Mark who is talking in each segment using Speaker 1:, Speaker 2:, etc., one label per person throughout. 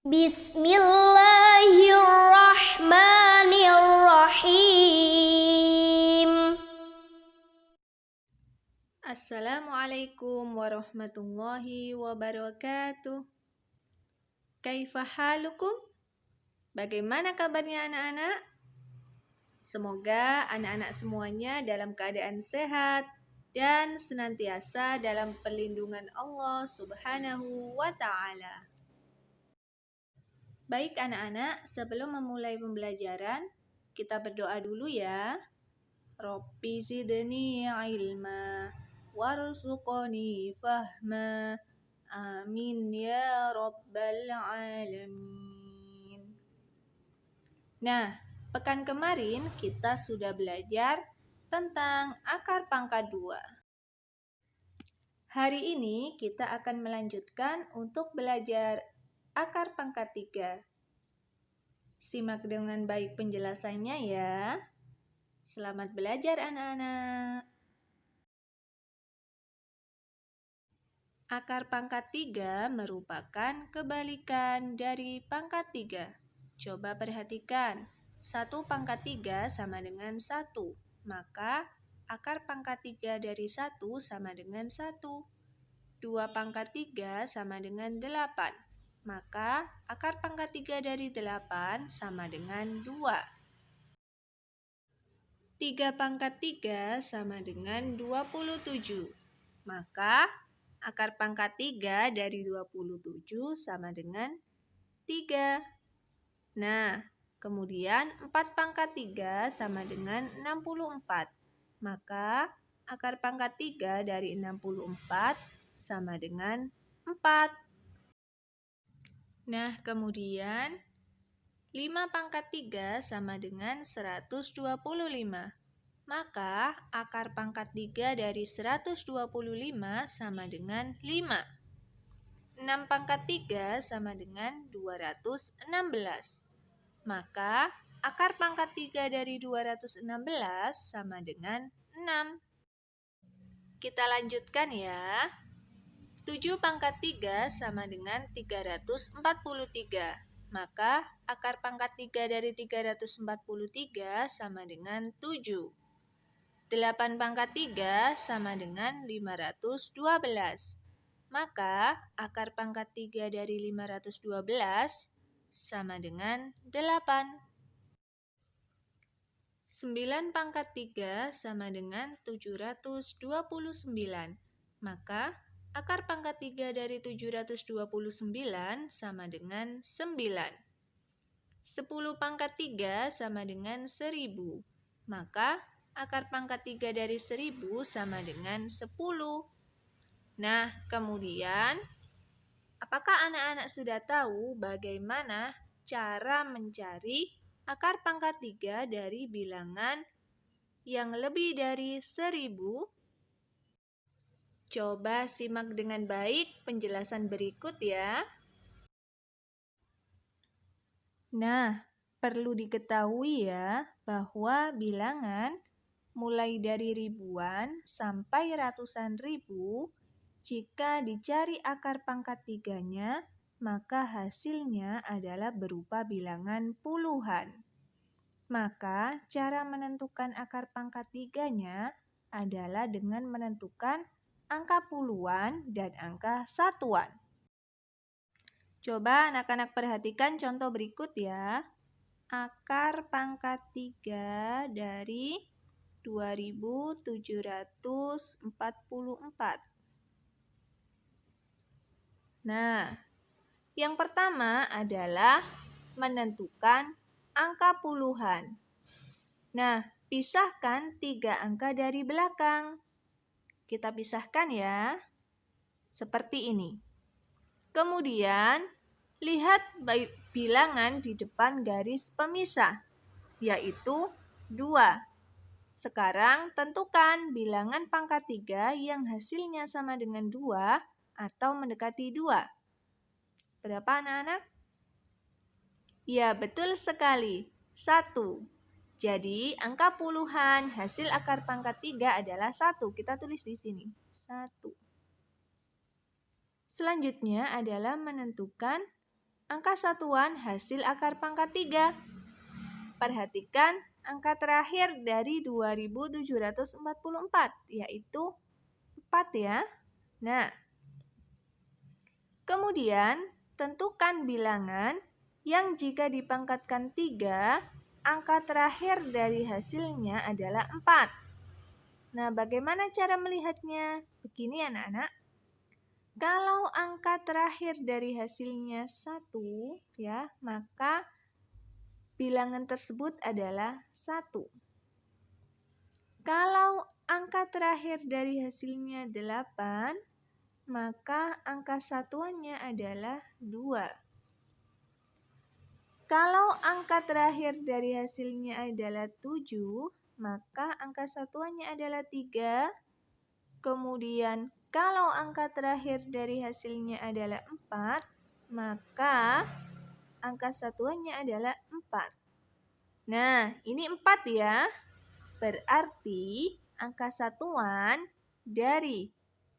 Speaker 1: Bismillahirrahmanirrahim.
Speaker 2: Assalamualaikum warahmatullahi wabarakatuh. Kaifa halukum? Bagaimana kabarnya anak-anak? Semoga anak-anak semuanya dalam keadaan sehat dan senantiasa dalam perlindungan Allah Subhanahu wa Ta'ala. Baik anak-anak, sebelum memulai pembelajaran, kita berdoa dulu ya. Rabbi zidni ilma warzuqni fahma. Amin ya rabbal alamin. Nah, pekan kemarin kita sudah belajar tentang akar pangkat 2. Hari ini kita akan melanjutkan untuk belajar akar pangkat 3. Simak dengan baik penjelasannya ya. Selamat belajar anak-anak. Akar pangkat 3 merupakan kebalikan dari pangkat 3. Coba perhatikan, 1 pangkat 3 sama dengan 1. Maka akar pangkat 3 dari 1 sama dengan 1. 2 pangkat 3 sama dengan 8. Maka akar pangkat 3 dari 8 sama dengan 2. 3 pangkat 3 sama dengan 27. Maka akar pangkat 3 dari 27 sama dengan 3. Nah, kemudian 4 pangkat 3 sama dengan 64. Maka akar pangkat 3 dari 64 sama dengan 4. Nah, kemudian 5 pangkat 3 sama dengan 125. Maka akar pangkat 3 dari 125 sama dengan 5. 6 pangkat 3 sama dengan 216. Maka akar pangkat 3 dari 216 sama dengan 6. Kita lanjutkan ya. 7 pangkat 3 sama dengan 343. Maka akar pangkat 3 dari 343 sama dengan 7. 8 pangkat 3 sama dengan 512. Maka akar pangkat 3 dari 512 sama dengan 8. 9 pangkat 3 sama dengan 729. Maka akar pangkat 3 dari 729 sama dengan 9. 10 pangkat 3 sama dengan 1000. Maka akar pangkat 3 dari 1000 sama dengan 10. Nah, kemudian, apakah anak-anak sudah tahu bagaimana cara mencari akar pangkat 3 dari bilangan yang lebih dari 1000? Coba simak dengan baik penjelasan berikut ya. Nah, perlu diketahui ya bahwa bilangan mulai dari ribuan sampai ratusan ribu, jika dicari akar pangkat 3-nya, maka hasilnya adalah berupa bilangan puluhan. Maka cara menentukan akar pangkat 3-nya adalah dengan menentukan angka puluhan dan angka satuan. Coba anak-anak perhatikan contoh berikut ya. Akar pangkat 3 dari 2744. Nah, yang pertama adalah menentukan angka puluhan. Nah, pisahkan 3 angka dari belakang. Kita pisahkan ya, seperti ini. Kemudian, lihat bilangan di depan garis pemisah, yaitu 2. Sekarang, tentukan bilangan pangkat 3 yang hasilnya sama dengan 2 atau mendekati 2. Berapa anak-anak? Ya, betul sekali. 1. Jadi, angka puluhan hasil akar pangkat 3 adalah 1. Kita tulis di sini. 1. Selanjutnya adalah menentukan angka satuan hasil akar pangkat 3. Perhatikan angka terakhir dari 2744, yaitu 4 ya. Nah, kemudian tentukan bilangan yang jika dipangkatkan 3, angka terakhir dari hasilnya adalah 4. Nah, bagaimana cara melihatnya? Begini anak-anak. Kalau angka terakhir dari hasilnya 1, ya, maka bilangan tersebut adalah 1. Kalau angka terakhir dari hasilnya 8, maka angka satuannya adalah 2. Kalau angka terakhir dari hasilnya adalah 7, maka angka satuannya adalah 3. Kemudian kalau angka terakhir dari hasilnya adalah 4, maka angka satuannya adalah 4. Nah, ini 4 ya. Berarti angka satuan dari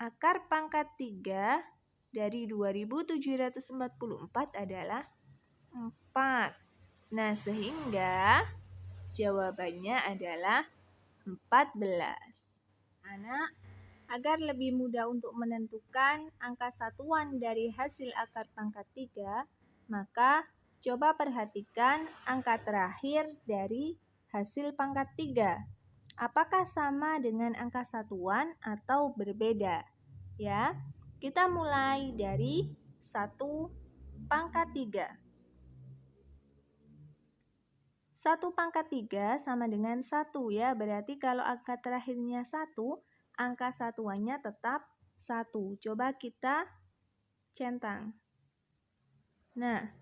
Speaker 2: akar pangkat 3 dari 2744 adalah 4. Nah, sehingga jawabannya adalah 14. Anak, agar lebih mudah untuk menentukan angka satuan dari hasil akar pangkat 3, maka coba perhatikan angka terakhir dari hasil pangkat 3. Apakah sama dengan angka satuan atau berbeda? Ya, kita mulai dari 1 pangkat 3. 1 pangkat 3 sama dengan 1 ya, berarti kalau angka terakhirnya 1, angka satuannya tetap 1. Coba kita centang. Nah,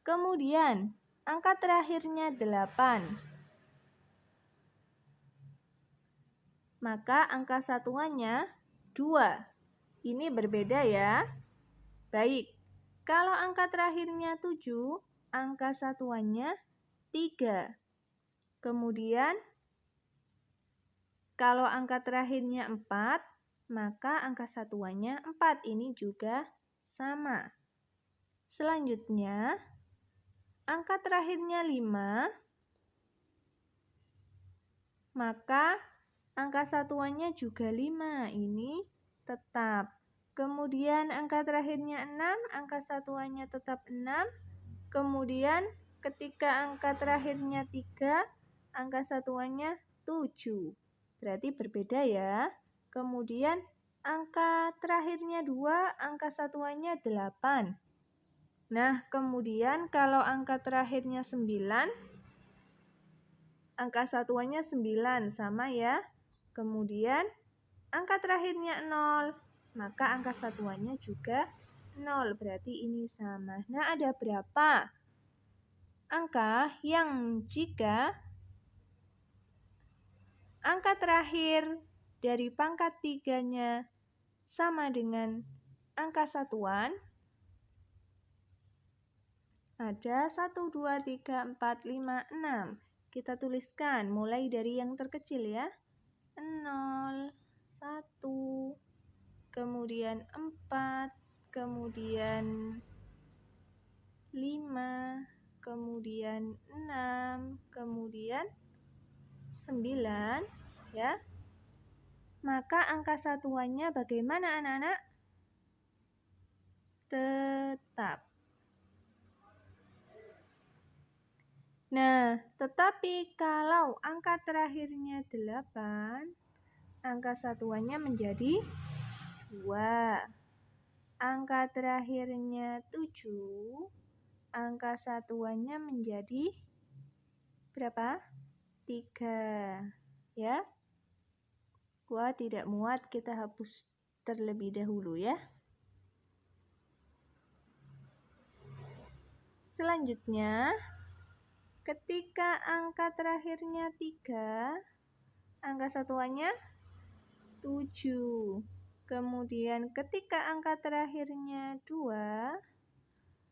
Speaker 2: kemudian angka terakhirnya 8. Maka angka satuannya 2. Ini berbeda ya. Baik, kalau angka terakhirnya 7, angka satuannya 3. Kemudian kalau angka terakhirnya 4, maka angka satuannya 4. Ini juga sama. Selanjutnya, angka terakhirnya 5, maka angka satuannya juga 5. Ini tetap. Kemudian angka terakhirnya 6, angka satuannya tetap 6. Kemudian ketika angka terakhirnya 3, angka satuannya 7. Berarti berbeda ya. Kemudian angka terakhirnya 2, angka satuannya 8. Nah, kemudian kalau angka terakhirnya 9, angka satuannya 9, sama ya. Kemudian angka terakhirnya 0, maka angka satuannya juga 0, berarti ini sama. Nah, ada berapa angka yang jika angka terakhir dari pangkat 3-nya sama dengan angka satuan? Ada 1, 2, 3, 4, 5, 6. Kita tuliskan mulai dari yang terkecil ya. 0, 1, kemudian 4, kemudian 5, kemudian 6, kemudian 9 ya. Maka angka satuannya bagaimana anak-anak? Tetap. Nah, tetapi kalau angka terakhirnya 8, angka satuannya menjadi 2. Angka terakhirnya 7, angka satuannya menjadi berapa? 3. Ya. Wah, tidak muat, kita hapus terlebih dahulu ya. Selanjutnya, ketika angka terakhirnya 3, angka satuannya 7. Kemudian ketika angka terakhirnya 2,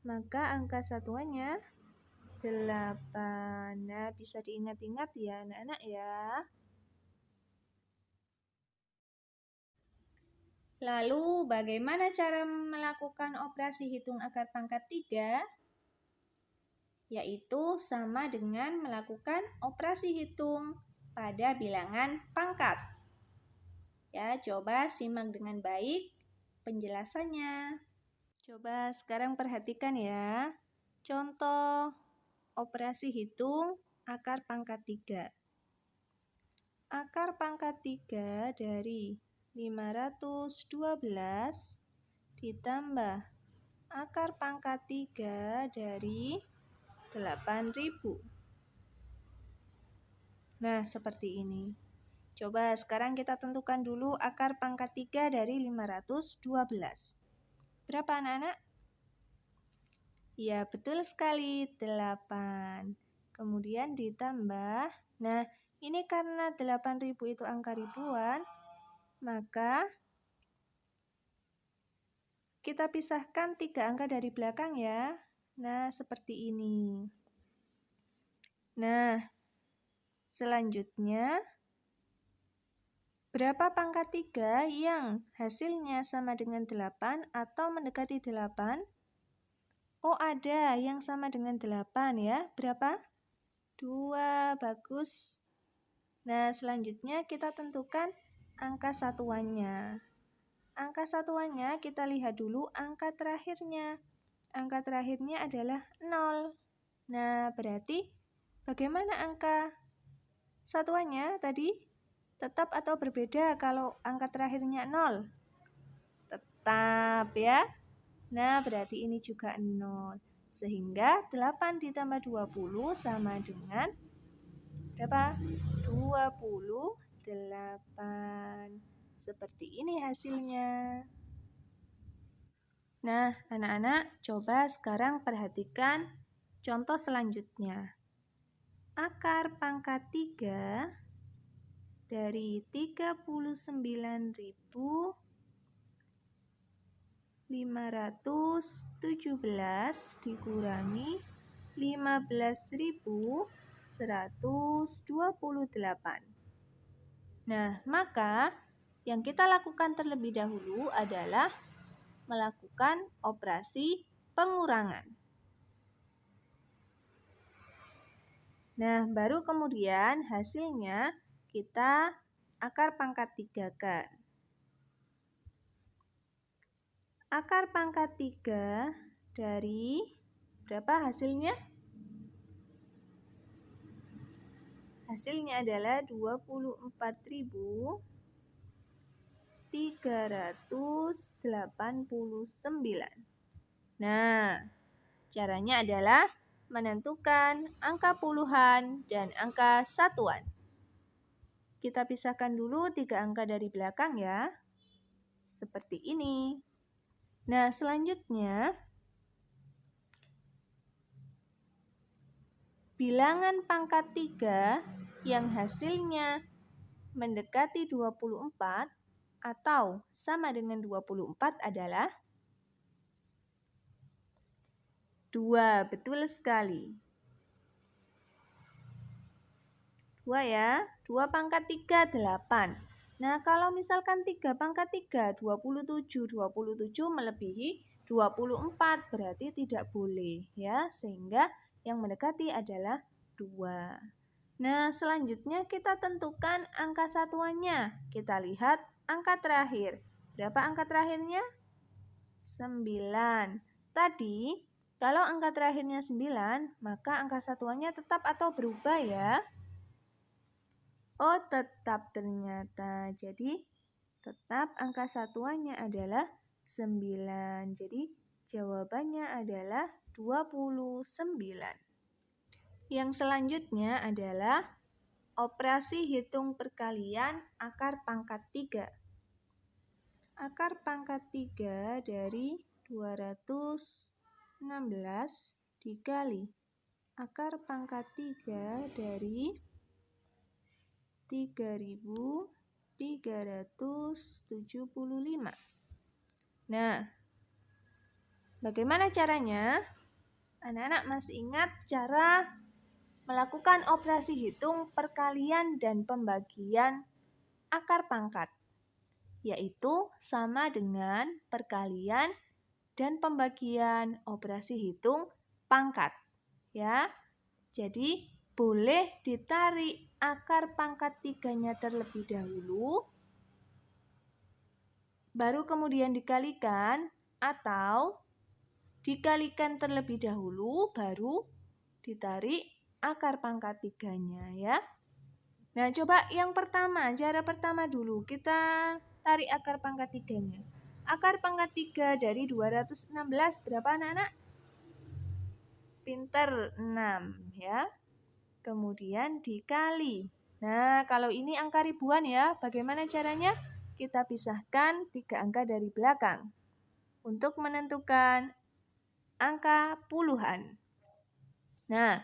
Speaker 2: maka angka satuannya 8. Nah, bisa diingat-ingat ya anak-anak ya. Lalu bagaimana cara melakukan operasi hitung akar pangkat 3? Yaitu sama dengan melakukan operasi hitung pada bilangan pangkat. Ya, coba simak dengan baik penjelasannya. Coba sekarang perhatikan ya. Contoh operasi hitung akar pangkat 3. Akar pangkat 3 dari 512 ditambah akar pangkat 3 dari 8.000. Nah, seperti ini. Coba sekarang kita tentukan dulu akar pangkat 3 dari 512. Berapa anak-anak? Ya, betul sekali, 8. Kemudian ditambah, nah ini karena 8.000 itu angka ribuan, maka kita pisahkan 3 angka dari belakang ya. Nah, seperti ini. Nah, selanjutnya, berapa pangkat 3 yang hasilnya sama dengan 8 atau mendekati 8? Oh, ada yang sama dengan 8 ya. Berapa? 2, bagus. Nah, selanjutnya kita tentukan angka satuannya. Angka satuannya kita lihat dulu angka terakhirnya. Angka terakhirnya adalah 0. Nah, berarti bagaimana angka satuannya tadi? Tetap atau berbeda kalau angka terakhirnya 0? Tetap ya. Nah, berarti ini juga 0. Sehingga 8 ditambah 20 sama dengan berapa? 28. Seperti ini hasilnya. Nah, anak-anak, coba sekarang perhatikan contoh selanjutnya. Akar pangkat 3 dari 39.517 dikurangi 15.128. Nah, maka yang kita lakukan terlebih dahulu adalah melakukan operasi pengurangan. Nah, baru kemudian hasilnya kita akar pangkat 3-kan. Akar pangkat 3 dari berapa hasilnya? Hasilnya adalah 24.389. Nah, caranya adalah menentukan angka puluhan dan angka satuan. Kita pisahkan dulu 3 angka dari belakang ya. Seperti ini. Nah, selanjutnya bilangan pangkat 3 yang hasilnya mendekati 24 atau sama dengan 24 adalah 2, betul sekali. 2 ya, 2 pangkat 3, 8. Nah, kalau misalkan 3 pangkat 3, 27 melebihi 24, berarti tidak boleh ya, sehingga yang mendekati adalah 2. Nah, selanjutnya kita tentukan angka satuannya. Kita lihat angka terakhir. Berapa angka terakhirnya? 9. Tadi, kalau angka terakhirnya 9, maka angka satuannya tetap atau berubah ya? Oh, tetap ternyata. Jadi, tetap angka satuannya adalah 9. Jadi, jawabannya adalah 29. Yang selanjutnya adalah operasi hitung perkalian akar pangkat 3. Akar pangkat 3 dari 216 dikali akar pangkat 3 dari 3.375. Nah, bagaimana caranya? Anak-anak masih ingat cara melakukan operasi hitung perkalian dan pembagian akar pangkat? yaitu sama dengan perkalian dan pembagian operasi hitung pangkat. Ya, jadi boleh ditarik akar pangkat 3-nya terlebih dahulu, baru kemudian dikalikan, atau dikalikan terlebih dahulu, baru ditarik akar pangkat 3-nya ya. Nah, coba yang pertama, cara pertama dulu. Kita tarik akar pangkat 3-nya. Akar pangkat 3 dari 216 berapa anak-anak? Pinter, 6 ya. Kemudian dikali. Nah, kalau ini angka ribuan ya, bagaimana caranya? Kita pisahkan 3 angka dari belakang untuk menentukan angka puluhan. Nah,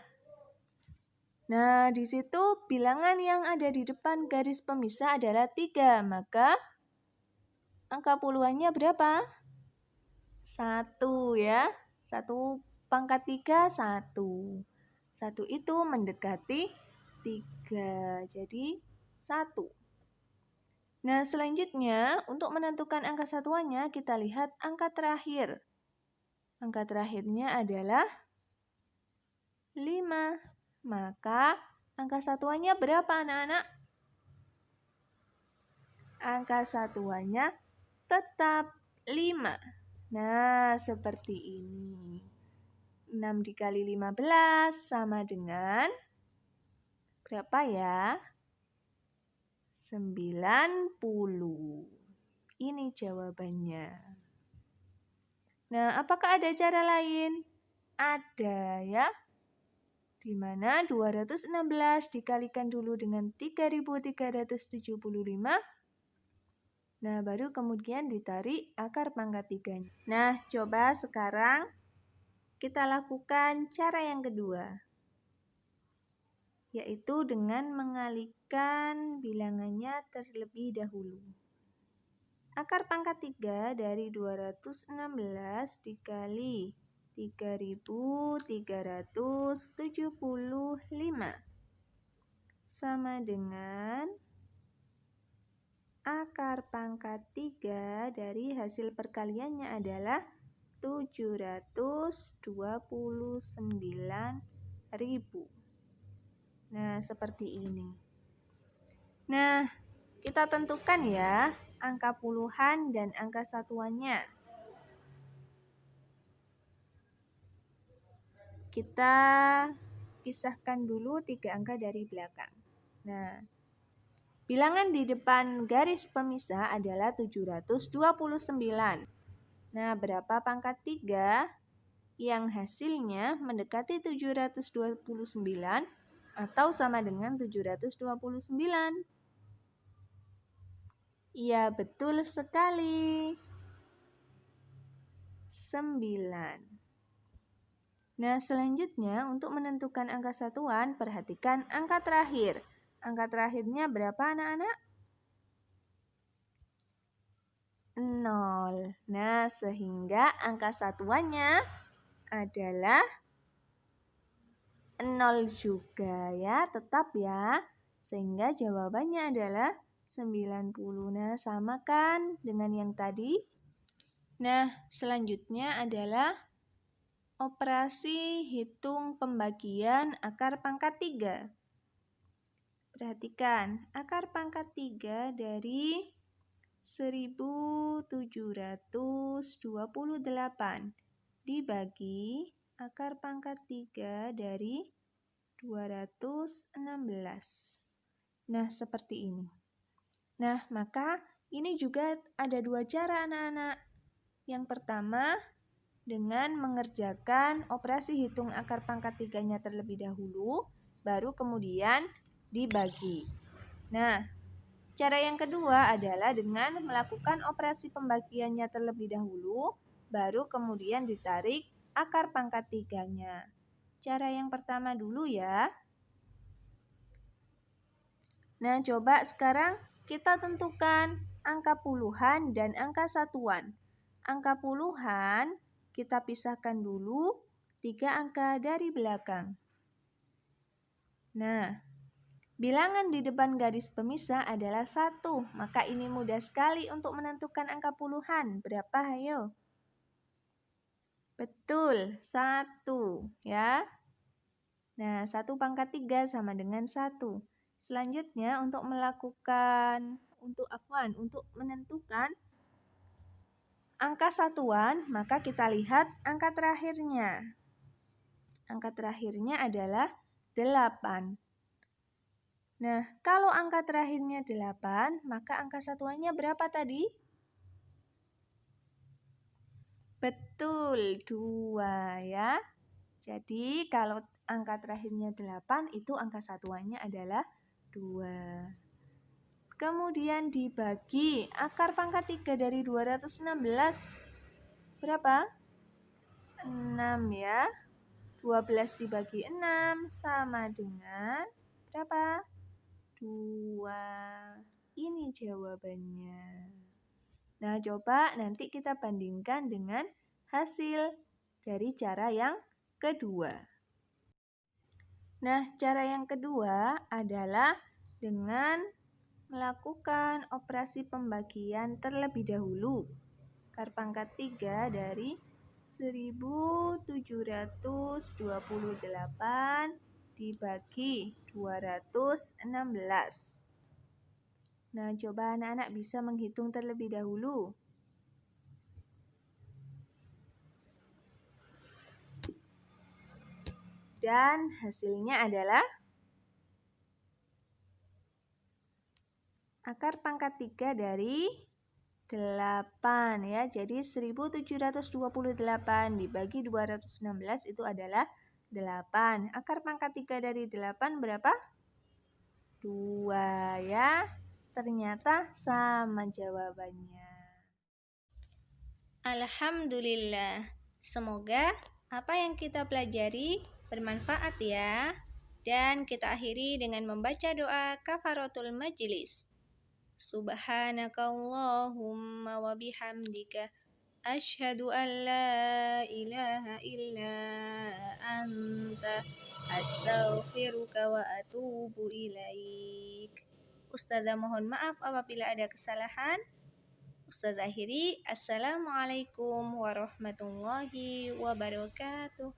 Speaker 2: di situ bilangan yang ada di depan garis pemisah adalah 3, maka angka puluhannya berapa? 1 ya. 1 pangkat 3, 1. 1 itu mendekati 3, jadi 1. Nah, selanjutnya untuk menentukan angka satuannya kita lihat angka terakhir. Angka terakhirnya adalah 5. Maka angka satuannya berapa anak-anak? Angka satuannya tetap 5. Nah, seperti ini. 6 dikali 15 sama dengan berapa ya? 90. Ini jawabannya. Nah, apakah ada cara lain? Ada ya. Di mana 216 dikalikan dulu dengan 3.375. Nah, baru kemudian ditarik akar pangkat 3-nya. Nah, coba sekarang kita lakukan cara yang kedua, yaitu dengan mengalihkan bilangannya terlebih dahulu. Akar pangkat 3 dari 216 dikali 3.375 sama dengan akar pangkat 3 dari hasil perkaliannya adalah 729.000. Nah, seperti ini. Nah, kita tentukan ya angka puluhan dan angka satuannya. Kita pisahkan dulu 3 angka dari belakang. Nah, bilangan di depan garis pemisah adalah 729. Nah, berapa pangkat 3 yang hasilnya mendekati 729 atau sama dengan 729? Iya, betul sekali. 9. Nah, selanjutnya untuk menentukan angka satuan, perhatikan angka terakhir. Angka terakhirnya berapa anak-anak? 0. Nah, sehingga angka satuannya adalah 0 juga ya, tetap ya. Sehingga jawabannya adalah 90. Nah, sama kan dengan yang tadi? Nah, selanjutnya adalah operasi hitung pembagian akar pangkat 3. Perhatikan, akar pangkat 3 dari 1728 dibagi akar pangkat 3 dari 216. Nah, seperti ini. Nah, maka ini juga ada 2 cara anak-anak. Yang pertama, dengan mengerjakan operasi hitung akar pangkat 3-nya terlebih dahulu, baru kemudian dibagi. Nah, cara yang kedua adalah dengan melakukan operasi pembagiannya terlebih dahulu, baru kemudian ditarik akar pangkat 3-nya. Cara yang pertama dulu ya. Nah, coba sekarang kita tentukan angka puluhan dan angka satuan. Angka puluhan kita pisahkan dulu 3 angka dari belakang. Nah, Bilangan di depan garis pemisah adalah 1, maka ini mudah sekali untuk menentukan angka puluhan. Berapa, ayo? Betul, 1 ya. Nah, 1 pangkat 3 sama dengan 1. Selanjutnya untuk menentukan angka satuan, maka kita lihat angka terakhirnya. Angka terakhirnya adalah 8. Nah, kalau angka terakhirnya 8, maka angka satuannya berapa tadi? Betul, 2 ya. Jadi, kalau angka terakhirnya 8, itu angka satuannya adalah 2. Kemudian dibagi, akar pangkat 3 dari 216 berapa? 6 ya. 12 dibagi 6 sama dengan berapa? 2. Ini jawabannya. Nah, coba nanti kita bandingkan dengan hasil dari cara yang kedua. Nah, cara yang kedua adalah dengan melakukan operasi pembagian terlebih dahulu. Akar pangkat 3 dari 1728 dibagi 216. Nah, coba anak-anak bisa menghitung terlebih dahulu. Dan hasilnya adalah akar pangkat 3 dari 8 ya. Jadi 1728 dibagi 216 itu adalah 8. Akar pangkat 3 dari 8 berapa? 2 ya. Ternyata sama jawabannya.
Speaker 1: Alhamdulillah. Semoga apa yang kita pelajari bermanfaat ya. Dan kita akhiri dengan membaca doa kafaratul majlis. Subhanakallahumma wa bihamdika asyhadu an la ilaha illa anta astaghfiruka wa atubu ilaik. Ustazah mohon maaf apabila ada kesalahan. Ustazah akhiri, assalamualaikum warahmatullahi wabarakatuh.